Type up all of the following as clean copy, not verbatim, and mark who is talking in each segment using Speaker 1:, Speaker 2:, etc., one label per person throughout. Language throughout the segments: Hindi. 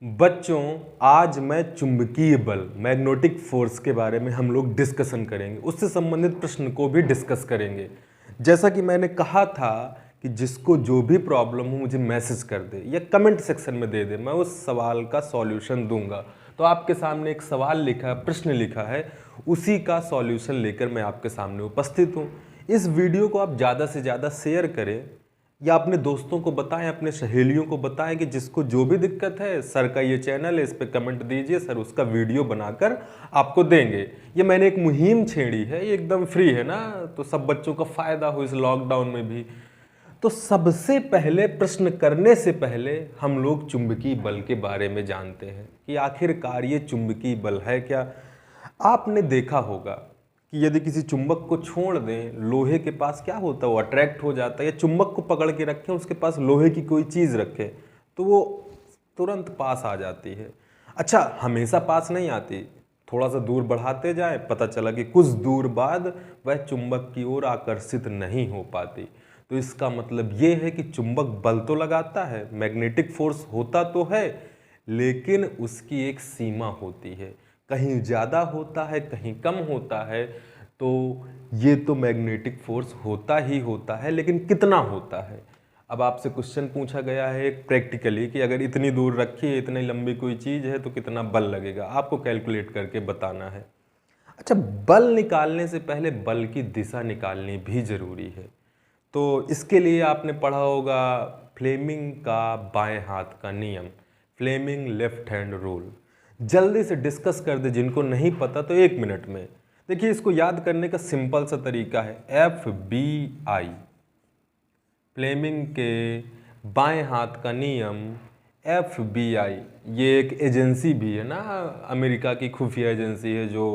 Speaker 1: बच्चों, आज मैं चुंबकीय बल मैग्नेटिक फोर्स के बारे में हम लोग डिस्कशन करेंगे। उससे संबंधित प्रश्न को भी डिस्कस करेंगे। जैसा कि मैंने कहा था कि जिसको जो भी प्रॉब्लम हो मुझे मैसेज कर दे या कमेंट सेक्शन में दे दे, मैं उस सवाल का सॉल्यूशन दूंगा। तो आपके सामने एक सवाल लिखा है, प्रश्न लिखा है, उसी का सॉल्यूशन लेकर मैं आपके सामने उपस्थित हूँ। इस वीडियो को आप ज़्यादा से ज़्यादा शेयर करें या अपने दोस्तों को बताएं, अपने सहेलियों को बताएं कि जिसको जो भी दिक्कत है, सर का ये चैनल है, इस पर कमेंट दीजिए, सर उसका वीडियो बनाकर आपको देंगे। ये मैंने एक मुहिम छेड़ी है, ये एकदम फ्री है ना, तो सब बच्चों का फायदा हो इस लॉकडाउन में भी। तो सबसे पहले प्रश्न करने से पहले हम लोग चुंबकीय बल के बारे में जानते हैं कि आखिरकार ये चुंबकीय बल है क्या। आपने देखा होगा कि यदि किसी चुंबक को छोड़ दें, लोहे के पास क्या होता है, वो अट्रैक्ट हो जाता है, या चुंबक को पकड़ के रखें, उसके पास लोहे की कोई चीज़ रखें तो वो तुरंत पास आ जाती है। अच्छा, हमेशा पास नहीं आती, थोड़ा सा दूर बढ़ाते जाए, पता चला कि कुछ दूर बाद वह चुंबक की ओर आकर्षित नहीं हो पाती। तो इसका मतलब ये है कि चुंबक बल तो लगाता है, मैग्नेटिक फोर्स होता तो है, लेकिन उसकी एक सीमा होती है। कहीं ज़्यादा होता है, कहीं कम होता है। तो ये तो मैग्नेटिक फोर्स होता ही होता है, लेकिन कितना होता है। अब आपसे क्वेश्चन पूछा गया है एक प्रैक्टिकली कि अगर इतनी दूर रखी है, इतनी लंबी कोई चीज़ है तो कितना बल लगेगा, आपको कैलकुलेट करके बताना है। अच्छा, बल निकालने से पहले बल की दिशा निकालनी भी ज़रूरी है। तो इसके लिए आपने पढ़ा होगा फ्लेमिंग का बाएं हाथ का नियम, फ्लेमिंग लेफ्ट हैंड रूल। जल्दी से डिस्कस कर दे, जिनको नहीं पता तो 1 मिनट में। देखिए, इसको याद करने का सिंपल सा तरीका है FBI, फ्लेमिंग के बाएं हाथ का नियम, FBI। ये एक एजेंसी भी है ना, अमेरिका की खुफिया एजेंसी है जो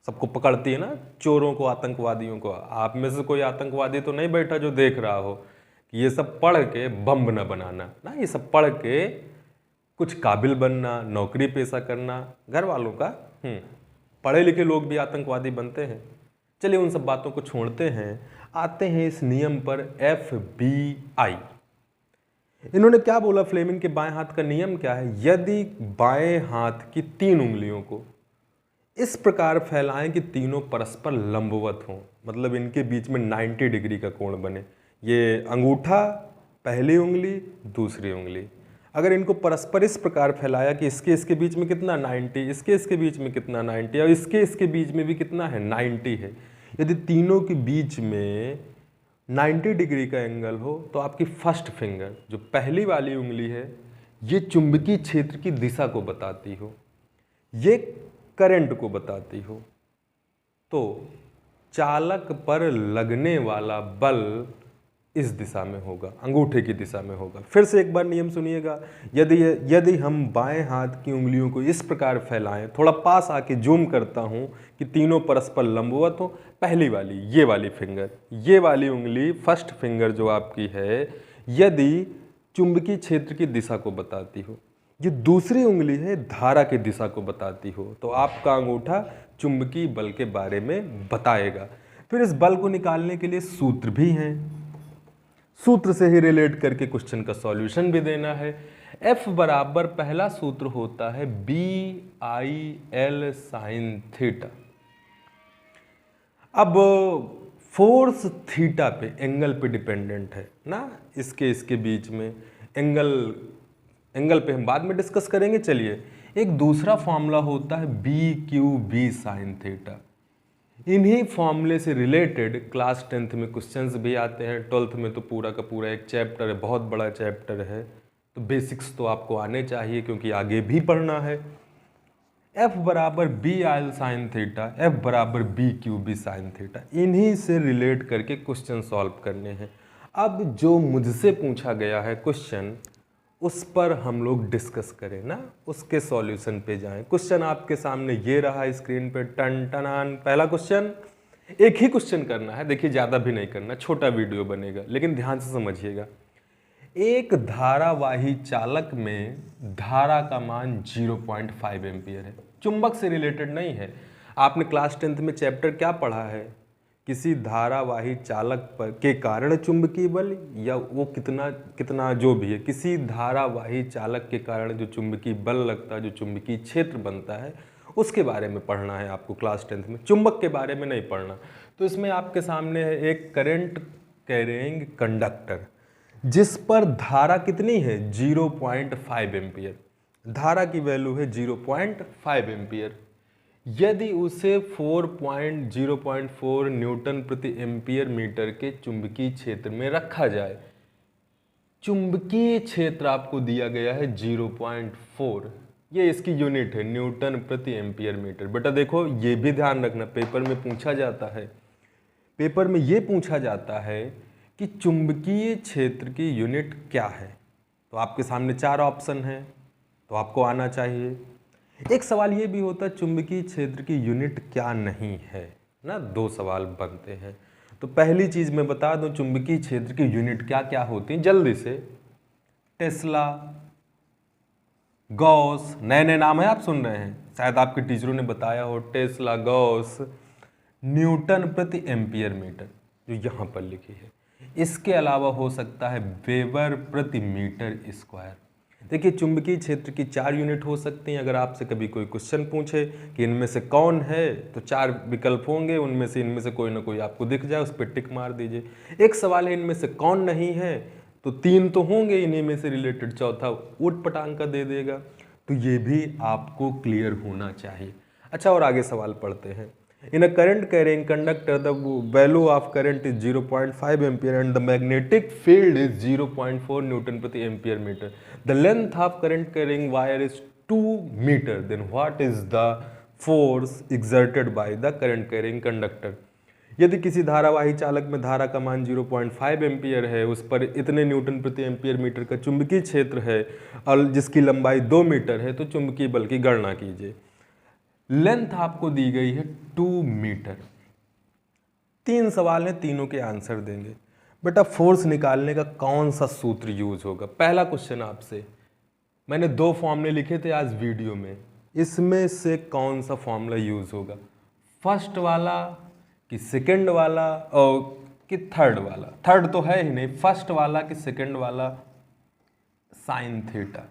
Speaker 1: सबको पकड़ती है ना, चोरों को, आतंकवादियों को। आप में से कोई आतंकवादी तो नहीं बैठा जो देख रहा हो कि ये सब पढ़ के बम न बनाना ना, ये सब पढ़ के कुछ काबिल बनना, नौकरी पेशा करना, घर वालों का। पढ़े लिखे लोग भी आतंकवादी बनते हैं। चलिए उन सब बातों को छोड़ते हैं, आते हैं इस नियम पर, FBI। इन्होंने क्या बोला, फ्लेमिंग के बाएं हाथ का नियम क्या है, यदि बाएं हाथ की 3 उंगलियों को इस प्रकार फैलाएं कि तीनों परस्पर लंबवत हों, मतलब इनके बीच में 90 डिग्री का कोण बने। ये अंगूठा, पहली उंगली, दूसरी उंगली, अगर इनको परस्पर इस प्रकार फैलाया कि इसके इसके बीच में कितना 90, इसके इसके बीच में कितना 90, और इसके इसके बीच में भी कितना है 90 है। यदि तीनों के बीच में 90 डिग्री का एंगल हो तो आपकी फर्स्ट फिंगर, जो पहली वाली उंगली है, ये चुंबकीय क्षेत्र की दिशा को बताती हो, ये करंट को बताती हो। तो चालक पर लगने वाला बल इस दिशा में होगा, अंगूठे की दिशा में होगा। फिर से एक बार नियम सुनिएगा, यदि हम बाएं हाथ की उंगलियों को इस प्रकार फैलाएं, थोड़ा पास आके जूम करता हूं कि तीनों परस्पर लंबवत हो, पहली वाली ये वाली फिंगर, ये वाली उंगली फर्स्ट फिंगर जो आपकी है, यदि चुंबकीय क्षेत्र की दिशा को बताती हो, ये दूसरी उंगली है धारा की दिशा को बताती हो, तो आपका अंगूठा चुंबकीय बल के बारे में बताएगा। फिर इस बल को निकालने के लिए सूत्र भी हैं, सूत्र से ही रिलेट करके क्वेश्चन का सॉल्यूशन भी देना है। F बराबर, पहला सूत्र होता है BIL साइन थीटा। अब फोर्स थीटा पे, एंगल पे डिपेंडेंट है ना, इसके बीच में एंगल पे हम बाद में डिस्कस करेंगे। चलिए, एक दूसरा फॉर्मूला होता है BQB साइन थीटा। इन्हीं फॉर्मूले से रिलेटेड क्लास 10th में क्वेश्चंस भी आते हैं, 12th में तो पूरा का पूरा एक चैप्टर है, बहुत बड़ा चैप्टर है, तो बेसिक्स तो आपको आने चाहिए क्योंकि आगे भी पढ़ना है। F बराबर BIL साइन थीटा, F बराबर BQB साइन थीटा, इन्हीं से रिलेट करके क्वेश्चन सॉल्व करने हैं। अब जो मुझसे पूछा गया है क्वेश्चन, उस पर हम लोग डिस्कस करें ना, उसके सॉल्यूशन पे जाएं। क्वेश्चन आपके सामने ये रहा स्क्रीन पे, टन टनान। पहला क्वेश्चन, एक ही क्वेश्चन करना है, देखिए ज़्यादा भी नहीं करना, छोटा वीडियो बनेगा, लेकिन ध्यान से समझिएगा। एक धारावाही चालक में धारा का मान 0.5 एम्पियर है, चुंबक से रिलेटेड नहीं है। आपने क्लास 10th में चैप्टर क्या पढ़ा है, किसी धारावाही चालक पर के कारण चुंबकीय बल, या वो कितना कितना जो भी है, किसी धारावाही चालक के कारण जो चुंबकीय बल लगता है, जो चुंबकीय क्षेत्र बनता है, उसके बारे में पढ़ना है आपको क्लास 10th में। चुंबक के बारे में नहीं पढ़ना। तो इसमें आपके सामने है एक करंट कैरिंग कंडक्टर, जिस पर धारा कितनी है 0.5 एम्पियर। धारा की वैल्यू है 0.5 एम्पियर। यदि उसे 0.4 न्यूटन प्रति एम्पियर मीटर के चुंबकीय क्षेत्र में रखा जाए, चुंबकीय क्षेत्र आपको दिया गया है 0.4, ये इसकी यूनिट है न्यूटन प्रति एम्पियर मीटर। बेटा देखो ये भी ध्यान रखना, पेपर में पूछा जाता है, पेपर में ये पूछा जाता है कि चुंबकीय क्षेत्र की यूनिट क्या है। तो आपके सामने 4 ऑप्शन हैं, तो आपको आना चाहिए। एक सवाल ये भी होता है चुंबकीय क्षेत्र की यूनिट क्या नहीं है ना, 2 सवाल बनते हैं। तो पहली चीज मैं बता दूं चुंबकीय क्षेत्र की यूनिट क्या क्या होती हैं जल्दी से। टेस्ला, गॉस, नए नए नाम है आप सुन रहे हैं, शायद आपके टीचरों ने बताया हो, टेस्ला, गॉस, न्यूटन प्रति एम्पियर मीटर जो यहाँ पर लिखी है। इसके अलावा हो सकता है वेबर प्रति मीटर स्क्वायर। देखिए चुंबकीय क्षेत्र की 4 यूनिट हो सकती हैं। अगर आपसे कभी कोई क्वेश्चन पूछे कि इनमें से कौन है, तो 4 विकल्प होंगे, उनमें से कोई ना कोई आपको दिख जाए, उस पर टिक मार दीजिए। एक सवाल है इनमें से कौन नहीं है, तो 3 तो होंगे इन्हीं में से रिलेटेड, चौथा ऊट पटांग का दे देगा। तो ये भी आपको क्लियर होना चाहिए। अच्छा और आगे सवाल पढ़ते हैं। In a current carrying conductor, the value of current is 0.5 ampere and the magnetic field is 0.4 Newton प्रति ampere meter. The length of current carrying wire is 2 meter. Then what is the force exerted by the current carrying conductor? यदि किसी धारावाही चालक में धारा का मान 0.5 एम्पियर है, उस पर इतने न्यूटन प्रति एम्पियर मीटर का चुंबकीय क्षेत्र है और जिसकी लंबाई 2 मीटर है, तो चुंबकीय बल की गणना कीजिए। लेंथ आपको दी गई है 2 मीटर। 3 सवाल हैं, तीनों के आंसर देंगे। बेटा फोर्स निकालने का कौन सा सूत्र यूज होगा? पहला क्वेश्चन आपसे, मैंने 2 फॉर्मूले लिखे थे आज वीडियो में, इसमें से कौन सा फॉर्मूला यूज होगा? फर्स्ट वाला कि सेकंड वाला और कि थर्ड वाला? थर्ड तो है ही नहीं, फर्स्ट वाला कि सेकंड वाला? Sine theta.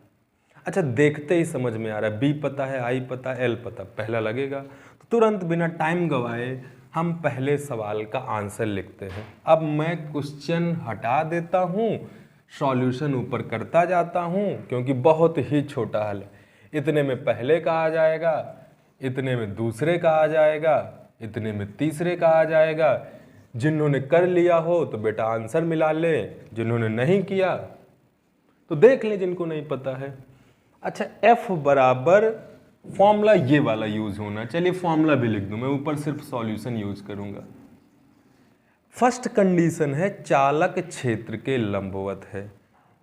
Speaker 1: अच्छा देखते ही समझ में आ रहा है, बी पता है, आई पता है, एल पता, पहला लगेगा। तो तुरंत बिना टाइम गवाए हम पहले सवाल का आंसर लिखते हैं। अब मैं क्वेश्चन हटा देता हूँ, सॉल्यूशन ऊपर करता जाता हूँ, क्योंकि बहुत ही छोटा हल है। इतने में पहले का आ जाएगा, इतने में दूसरे का आ जाएगा, इतने में तीसरे का आ जाएगा। जिन्होंने कर लिया हो तो बेटा आंसर मिला ले, जिन्होंने नहीं किया तो देख लें जिनको नहीं पता है। अच्छा F बराबर फॉर्मूला ये वाला यूज होना, चलिए फॉर्मूला भी लिख दूं, मैं ऊपर सिर्फ सॉल्यूशन यूज करूंगा। फर्स्ट कंडीशन है चालक क्षेत्र के लंबवत है।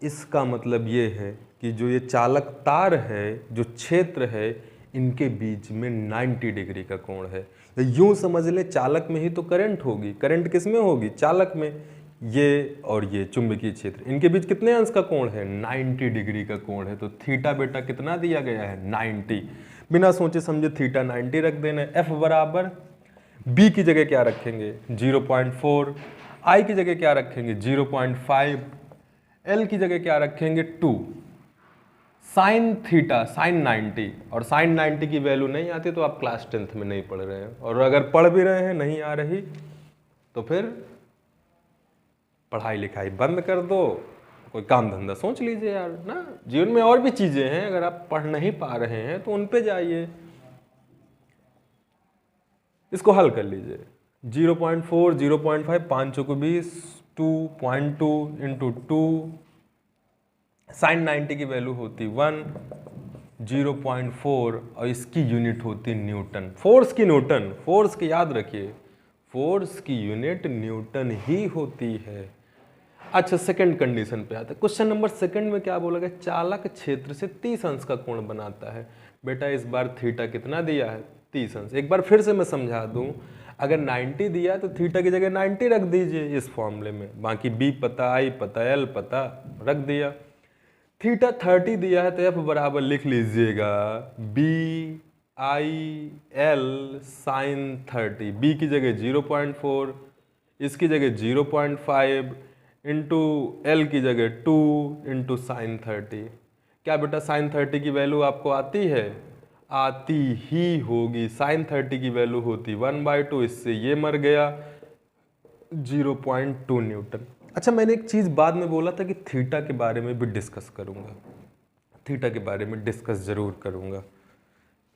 Speaker 1: इसका मतलब ये है कि जो ये चालक तार है, जो क्षेत्र है, इनके बीच में 90 डिग्री का कोण है। यूं समझ ले चालक में ही तो करंट होगी। करंट किस में होगी? चालक में। ये और ये चुंबकीय क्षेत्र, इनके बीच कितने अंश का कोण है? 90 डिग्री का कोण है। तो थीटा बेटा कितना दिया गया है? 90। बिना सोचे समझे थीटा 90 रख देना है। एफ बराबर बी की जगह क्या रखेंगे? 0.4। आई की जगह क्या रखेंगे? 0.5। एल की जगह क्या रखेंगे? 2। साइन थीटा, साइन 90, और साइन 90 की वैल्यू नहीं आती तो आप क्लास 10th में नहीं पढ़ रहे हैं, और अगर पढ़ भी रहे हैं नहीं आ रही तो फिर पढ़ाई लिखाई बंद कर दो, कोई काम धंधा सोच लीजिए यार ना। जीवन में और भी चीजें हैं, अगर आप पढ़ नहीं पा रहे हैं तो उन पे जाइए, इसको हल कर लीजिए। 0.4, 0.5, 5 चौको 20, 2.2 इंटू 2, साइन 90 की वैल्यू होती 1, 0.4 और इसकी यूनिट होती न्यूटन। फोर्स की न्यूटन, फोर्स की याद रखिए, फोर्स की यूनिट न्यूटन ही होती है। अच्छा सेकंड कंडीशन पे आता है। क्वेश्चन नंबर सेकंड में क्या बोला गया? चालक क्षेत्र से 30 अंश का कोण बनाता है। बेटा इस बार थीटा कितना दिया है? 30 अंश। एक बार फिर से मैं समझा दूं, अगर 90 दिया तो थीटा की जगह 90 रख दीजिए इस फॉर्मूले में, बाकी बी पता, आई पता, एल पता, रख दिया। थीटा 30 दिया है तो एफ बराबर लिख लीजिएगा B I L sine 30, B की जगह 0.4, इसकी जगह 0.5 इंटू एल की जगह 2 इंटू साइन 30। क्या बेटा साइन 30 की वैल्यू आपको आती है? आती ही होगी। साइन 30 की वैल्यू होती 1/2, इससे ये मर गया 0.2 न्यूटन। अच्छा, मैंने एक चीज़ बाद में बोला था कि थीटा के बारे में भी डिस्कस करूँगा, थीटा के बारे में डिस्कस जरूर करूँगा।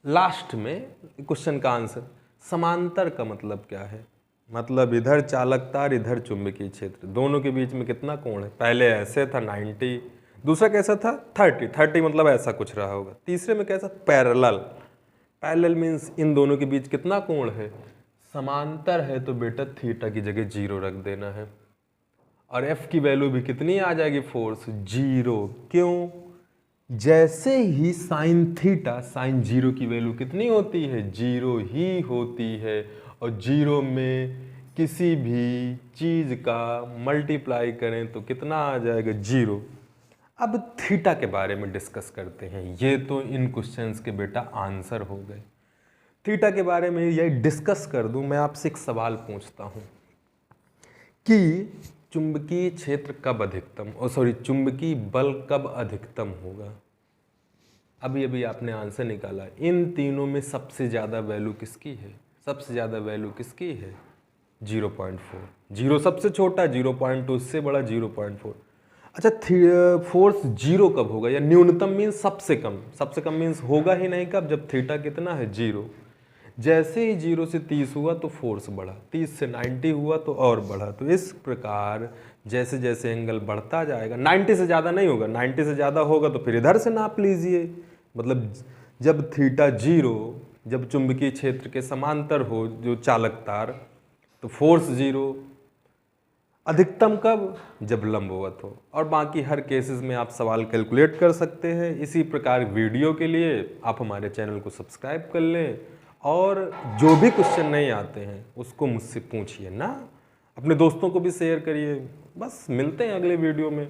Speaker 1: लास्ट में क्वेश्चन का आंसर, समांतर का मतलब क्या है? मतलब इधर चालक तार, इधर चुंबकीय क्षेत्र, दोनों के बीच में कितना कोण है? पहले ऐसे था 90, दूसरा कैसा था 30 मतलब ऐसा कुछ रहा होगा। तीसरे में कैसा? पैरेलल। पैरेलल मीन्स इन दोनों के बीच कितना कोण है? समांतर है तो बेटा थीटा की जगह 0 रख देना है। और एफ की वैल्यू भी कितनी आ जाएगी? फोर्स 0। क्यों? जैसे ही साइन थीटा, साइन 0 की वैल्यू कितनी होती है? 0 ही होती है। और 0 में किसी भी चीज का मल्टीप्लाई करें तो कितना आ जाएगा? 0। अब थीटा के बारे में डिस्कस करते हैं। ये तो इन क्वेश्चंस के बेटा आंसर हो गए। थीटा के बारे में ये डिस्कस कर दूं, मैं आपसे एक सवाल पूछता हूं कि चुंबकीय क्षेत्र कब अधिकतम, चुंबकीय बल कब अधिकतम होगा? अभी अभी आपने आंसर निकाला। इन तीनों में सबसे ज़्यादा वैल्यू किसकी है? सबसे ज़्यादा वैल्यू किसकी है? 0.4। 0 सबसे छोटा, 0.2 इससे बड़ा, 0.4। अच्छा, फोर्स 0 कब होगा? या न्यूनतम मीन्स सबसे कम। सबसे कम मीन्स होगा ही नहीं कब? जब थीटा कितना है? 0। जैसे ही 0 से 30 हुआ तो फोर्स बढ़ा, 30 से 90 हुआ तो और बढ़ा। तो इस प्रकार जैसे जैसे एंगल बढ़ता जाएगा, 90 से ज़्यादा नहीं होगा, 90 से ज़्यादा होगा तो फिर इधर से नाप लीजिए। मतलब जब थीटा 0, जब चुंबकीय क्षेत्र के समांतर हो जो चालक तार, तो फोर्स 0। अधिकतम कब? जब लंबवत हो। और बाकी हर केसेस में आप सवाल कैलकुलेट कर सकते हैं। इसी प्रकार वीडियो के लिए आप हमारे चैनल को सब्सक्राइब कर लें, और जो भी क्वेश्चन नहीं आते हैं उसको मुझसे पूछिए ना, अपने दोस्तों को भी शेयर करिए। बस मिलते हैं अगले वीडियो में।